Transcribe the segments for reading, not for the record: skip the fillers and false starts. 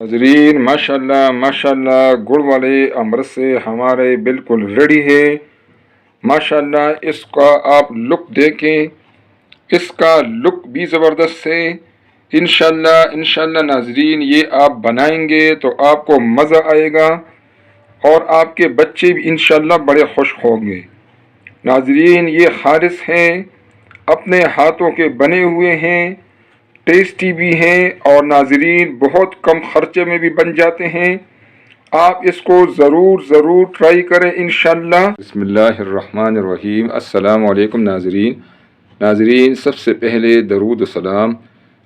नाज़रीन माशाल्लाह माशाल्लाह गुड़ वाले अमृत से हमारे बिल्कुल रेडी है। माशाल्लाह इसका आप लुक देखें, इसका लुक भी ज़बरदस्त है। इंशाल्लाह इंशाल्लाह नाज़रीन ये आप बनाएंगे तो आपको मज़ा आएगा और आपके बच्चे भी इंशाल्लाह बड़े खुश होंगे। नाज़रीन ये खालिस हैं, अपने हाथों के बने हुए हैं, टेस्टी भी हैं और नाज़रीन बहुत कम खर्चे में भी बन जाते हैं। आप इसको ज़रूर ट्राई करें इंशाल्लाह। बिस्मिल्लाहिर्रहमानिर्रहीम। अस्सलामु अलैकुम नाज़रीन सबसे पहले दरूद सलाम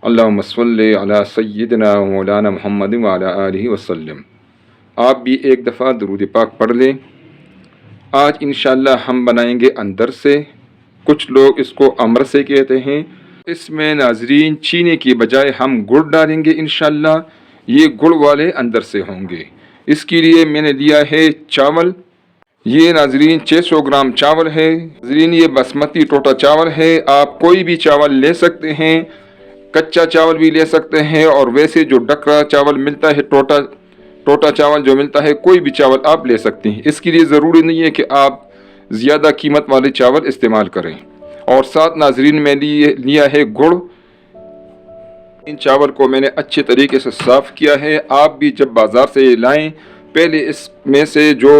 अल्लाहुम्मा सल्ली अला सय्यिदिना व मौलाना मुहम्मद व अला आलिहि वसल्लम। आप भी एक दफ़ा दरूद पाक पढ़ लें। आज इंशाल्लाह हम बनाएंगे अंदर से, कुछ लोग इसको अमर से कहते हैं। इसमें नाज़रीन चीनी की बजाय हम गुड़ डालेंगे इंशाल्लाह। ये गुड़ वाले अंदर से होंगे। इसके लिए मैंने लिया है चावल, ये नाज़रीन 600 ग्राम चावल है। नाज़रीन ये बासमती टोटा चावल है। आप कोई भी चावल ले सकते हैं, कच्चा चावल भी ले सकते हैं और वैसे जो डकरा चावल मिलता है, टोटा चावल जो मिलता है, कोई भी चावल आप ले सकते हैं। इसके लिए ज़रूरी नहीं है कि आप ज़्यादा कीमत वाले चावल इस्तेमाल करें। और साथ नाज़रीन में लिया है गुड़। इन चावल को मैंने अच्छे तरीके से साफ़ किया है। आप भी जब बाज़ार से लाएं, पहले इसमें से जो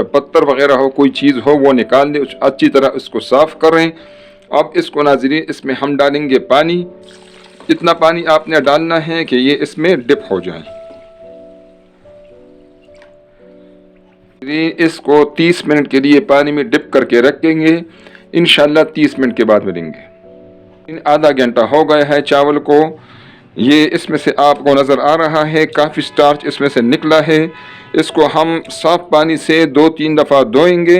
पत्थर वगैरह हो, कोई चीज़ हो, वो निकाल दें, अच्छी तरह इसको साफ़ करें। अब इसको नाज़रीन इसमें हम डालेंगे पानी। इतना पानी आपने डालना है कि ये इसमें डिप हो जाए। इसको 30 मिनट के लिए पानी में डिप करके रखेंगे। इंशाल्लाह 30 मिनट के बाद मिलेंगे। आधा घंटा हो गया है चावल को। ये इसमें से आपको नज़र आ रहा है काफ़ी स्टार्च इसमें से निकला है। इसको हम साफ़ पानी से 2-3 दफ़ा धोएंगे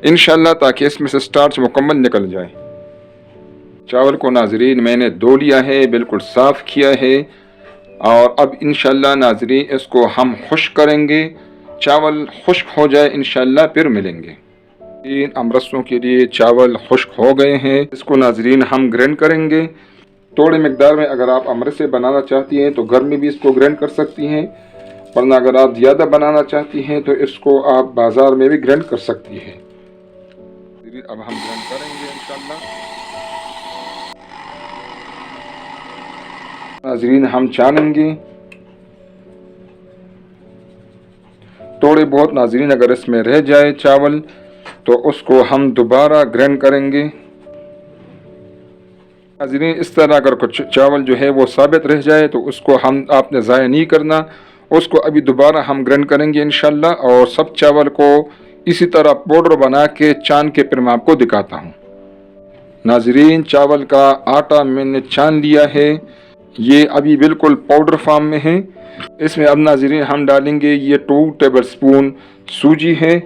इंशाल्लाह, ताकि इसमें से स्टार्च मुकम्मल निकल जाए। चावल को नाज़रीन मैंने धो लिया है, बिल्कुल साफ़ किया है। और अब इंशाल्लाह नाज़रीन इसको हम खुश्क करेंगे। चावल खुश्क हो जाए इंशाल्लाह फिर मिलेंगे। इन अमरसों के लिए चावल खुश्क हो गए हैं। इसको नाज़रीन हम ग्राइंड करेंगे थोड़े मकदार में। अगर आप अमरस से बनाना चाहती हैं तो घर में भी इसको ग्राइंड कर सकती हैं, वरना अगर आप ज़्यादा बनाना चाहती हैं तो इसको आप बाज़ार में भी ग्राइंड कर सकती हैं। अब हम ग्राइंड करेंगे इंशाल्लाह। नाज़रीन हम छानेंगे थोड़े बहुत। नाज़रीन अगर इसमें रह जाए चावल तो उसको हम दोबारा ग्राइंड करेंगे। नाज़रीन इस तरह अगर कुछ चावल जो है वो साबित रह जाए तो उसको आपने ज़ाया नहीं करना, उसको अभी दोबारा हम ग्राइंड करेंगे इंशाल्लाह। और सब चावल को इसी तरह पाउडर बना के छान के फिर मैं आपको दिखाता हूँ। नाज़रीन चावल का आटा मैंने छान लिया है, ये अभी बिल्कुल पाउडर फॉर्म में है। इसमें अब नाज़रीन हम डालेंगे ये 2 टेबल स्पून सूजी है,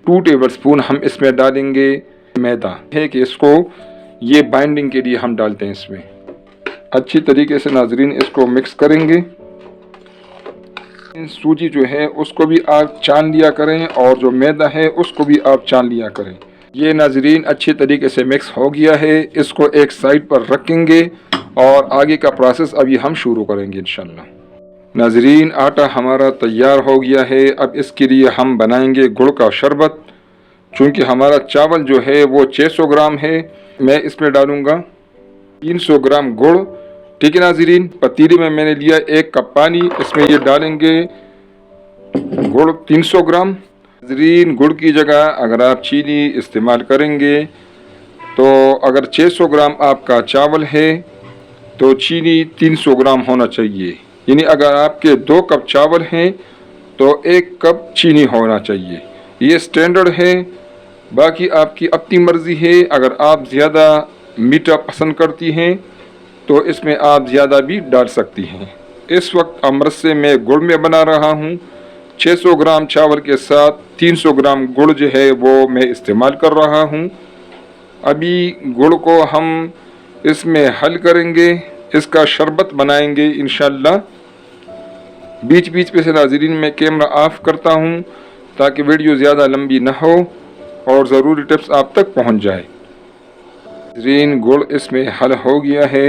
2 टेबल स्पून हम इसमें डालेंगे मैदा है कि इसको ये बाइंडिंग के लिए हम डालते हैं। इसमें अच्छी तरीके से नाज़रीन इसको मिक्स करेंगे। सूजी जो है उसको भी आप छान लिया करें और जो मैदा है उसको भी आप छान लिया करें। ये नाज़रीन अच्छी तरीके से मिक्स हो गया है। इसको एक साइड पर रखेंगे और आगे का प्रोसेस अभी हम शुरू करेंगे इंशाल्लाह। नाज़रीन आटा हमारा तैयार हो गया है। अब इसके लिए हम बनाएंगे गुड़ का शरबत। चूँकि हमारा चावल जो है वो 600 ग्राम है, मैं इसमें डालूँगा 300 ग्राम गुड़। ठीक है नाज़रीन, पतीले में मैंने लिया 1 कप पानी, इसमें ये डालेंगे गुड़ 300 ग्राम। नाज़रीन गुड़ की जगह अगर आप चीनी इस्तेमाल करेंगे तो अगर 600 ग्राम आपका चावल है तो चीनी 300 ग्राम होना चाहिए। यानी अगर आपके 2 कप चावल हैं तो 1 कप चीनी होना चाहिए। ये स्टैंडर्ड है, बाकी आपकी अपनी मर्ज़ी है। अगर आप ज़्यादा मीठा पसंद करती हैं तो इसमें आप ज़्यादा भी डाल सकती हैं। इस वक्त अमृत से मैं गुड़ में बना रहा हूँ। 600 ग्राम चावल के साथ 300 ग्राम गुड़ जो है वो मैं इस्तेमाल कर रहा हूँ। अभी गुड़ को हम इसमें हल करेंगे, इसका शरबत बनाएंगे इंशाल्लाह। बीच बीच पे से नाज़रीन मैं कैमरा ऑफ करता हूँ ताकि वीडियो ज़्यादा लंबी ना हो और ज़रूरी टिप्स आप तक पहुँच जाए। नाज़रीन गुड़ इसमें हल हो गया है,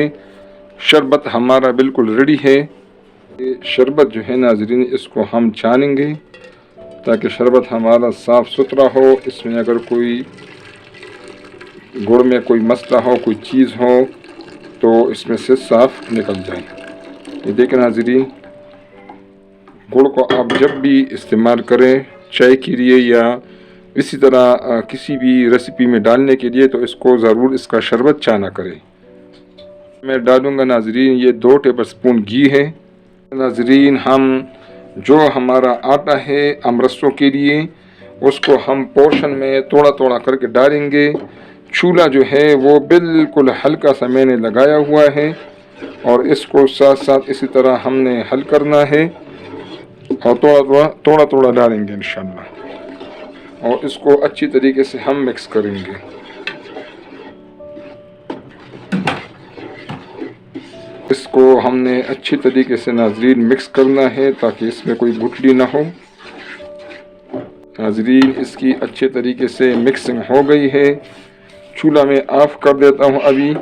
शरबत हमारा बिल्कुल रेडी है। یہ شربت جو ہے ناظرین اس کو ہم چھانیں گے تاکہ شربت ہمارا صاف ستھرا ہو. اس میں اگر کوئی گڑ میں کوئی مسئلہ ہو کوئی چیز ہو تو اس میں سے صاف نکل جائے. یہ دیکھیں ناظرین گڑ کو آپ جب بھی استعمال کریں چائے کے لیے یا اسی طرح کسی بھی ریسیپی میں ڈالنے کے لیے تو اس کو ضرور اس کا شربت چھانا کریں. میں ڈالوں گا ناظرین یہ 2 ٹیبل سپون گھی ہے. ناظرین ہم جو ہمارا آٹا ہے امرسوں کے لیے اس کو ہم پورشن میں تھوڑا تھوڑا کر کے ڈالیں گے. چولہا جو ہے وہ بالکل ہلکا سا میں نے لگایا ہوا ہے اور اس کو ساتھ ساتھ اسی طرح ہم نے حل کرنا ہے اور تھوڑا تھوڑا ڈالیں گے انشاءاللہ اور اس کو اچھی طریقے سے ہم مکس کریں گے. اس کو ہم نے اچھی طریقے سے ناظرین مکس کرنا ہے تاکہ اس میں کوئی گٹھلی نہ ہو. ناظرین اس کی اچھے طریقے سے مکسنگ ہو گئی ہے. چولہا میں آف کر دیتا ہوں ابھی.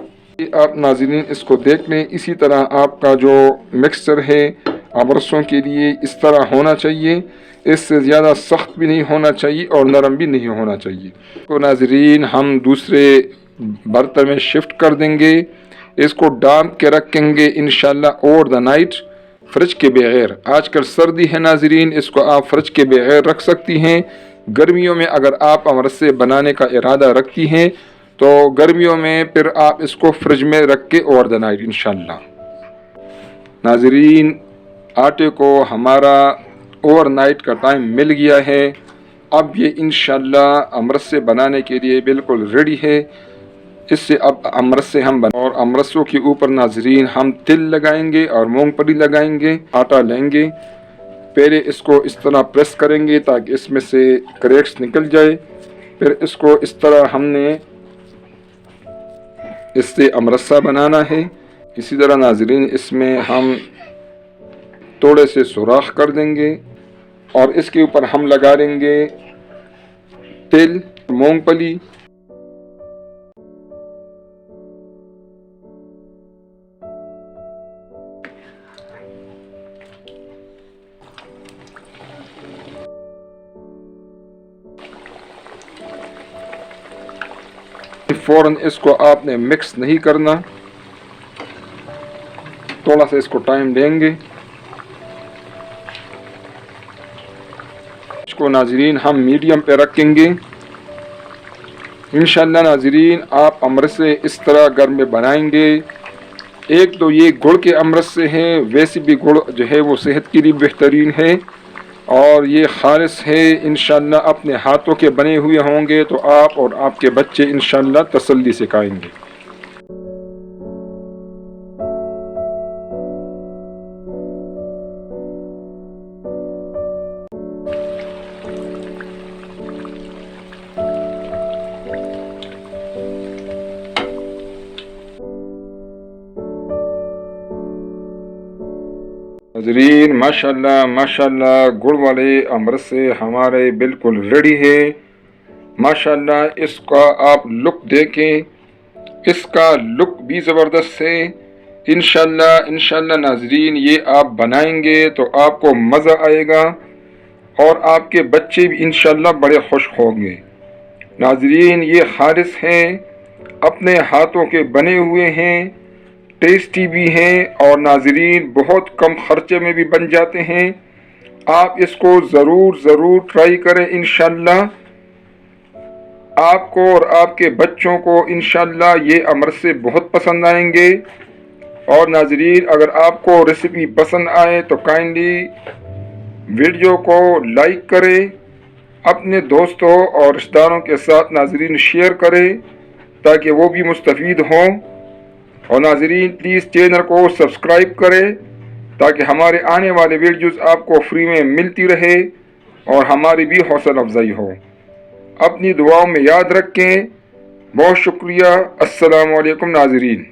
آپ ناظرین اس کو دیکھ لیں اسی طرح آپ کا جو مکسچر ہے امرسوں کے لیے اس طرح ہونا چاہیے. اس سے زیادہ سخت بھی نہیں ہونا چاہیے اور نرم بھی نہیں ہونا چاہیے. تو ناظرین ہم دوسرے برتن میں شفٹ کر دیں گے. اس کو ڈانپ کے رکھیں گے انشاءاللہ اوور دا نائٹ فریج کے بغیر. آج کل سردی ہے ناظرین اس کو آپ فریج کے بغیر رکھ سکتی ہیں. گرمیوں میں اگر آپ امرسے بنانے کا ارادہ رکھتی ہیں تو گرمیوں میں پھر آپ اس کو فریج میں رکھ کے اوور دا نائٹ انشاءاللہ. ناظرین آٹے کو ہمارا اوور نائٹ کا ٹائم مل گیا ہے. اب یہ انشاءاللہ امرسے بنانے کے لیے بالکل ریڈی ہے. اس سے اب امرسے ہم اور امرسوں کے اوپر ناظرین ہم تل لگائیں گے اور مونگ پھلی لگائیں گے. آٹا لیں گے پہلے اس کو اس طرح پریس کریں گے تاکہ اس میں سے کریکس نکل جائے. پھر اس کو اس طرح ہم نے اس سے امرسہ بنانا ہے. اسی طرح ناظرین اس میں ہم تھوڑے سے سوراخ کر دیں گے اور اس کے اوپر ہم لگا دیں گے تل مونگ پھلی. فوراً اس کو آپ نے مکس نہیں کرنا تھوڑا سا اس کو ٹائم دیں گے. اس کو ناظرین ہم میڈیم پہ رکھیں گے. انشاءاللہ ناظرین آپ امرسے اس طرح گھر میں بنائیں گے. ایک تو یہ گڑ کے امرسے ہیں ویسے بھی گڑ جو ہے وہ صحت کے لیے بہترین ہے اور یہ خالص ہے. انشاءاللہ اپنے ہاتھوں کے بنے ہوئے ہوں گے تو آپ اور آپ کے بچے انشاءاللہ تسلی سے کھائیں گے. ناظرین ماشاءاللہ ماشاءاللہ گڑ والے امرسے ہمارے بالکل ریڈی ہے. ماشاءاللہ اس کا آپ لک دیکھیں اس کا لک بھی زبردست ہے. انشاءاللہ ناظرین یہ آپ بنائیں گے تو آپ کو مزہ آئے گا اور آپ کے بچے بھی انشاءاللہ بڑے خوش ہوں گے. ناظرین یہ خالص ہیں اپنے ہاتھوں کے بنے ہوئے ہیں ٹیسٹی بھی ہیں اور ناظرین بہت کم خرچے میں بھی بن جاتے ہیں. آپ اس کو ضرور ٹرائی کریں. انشاءاللہ آپ کو اور آپ کے بچوں کو انشاءاللہ یہ امرسے بہت پسند آئیں گے. اور ناظرین اگر آپ کو ریسیپی پسند آئے تو کائنڈلی ویڈیو کو لائک کریں اپنے دوستوں اور رشتہ داروں کے ساتھ ناظرین شیئر کریں تاکہ وہ بھی مستفید ہوں. اور ناظرین پلیز چینل کو سبسکرائب کریں تاکہ ہمارے آنے والے ویڈیوز آپ کو فری میں ملتی رہے اور ہماری بھی حوصلہ افزائی ہو. اپنی دعاؤں میں یاد رکھیں. بہت شکریہ. السلام علیکم ناظرین.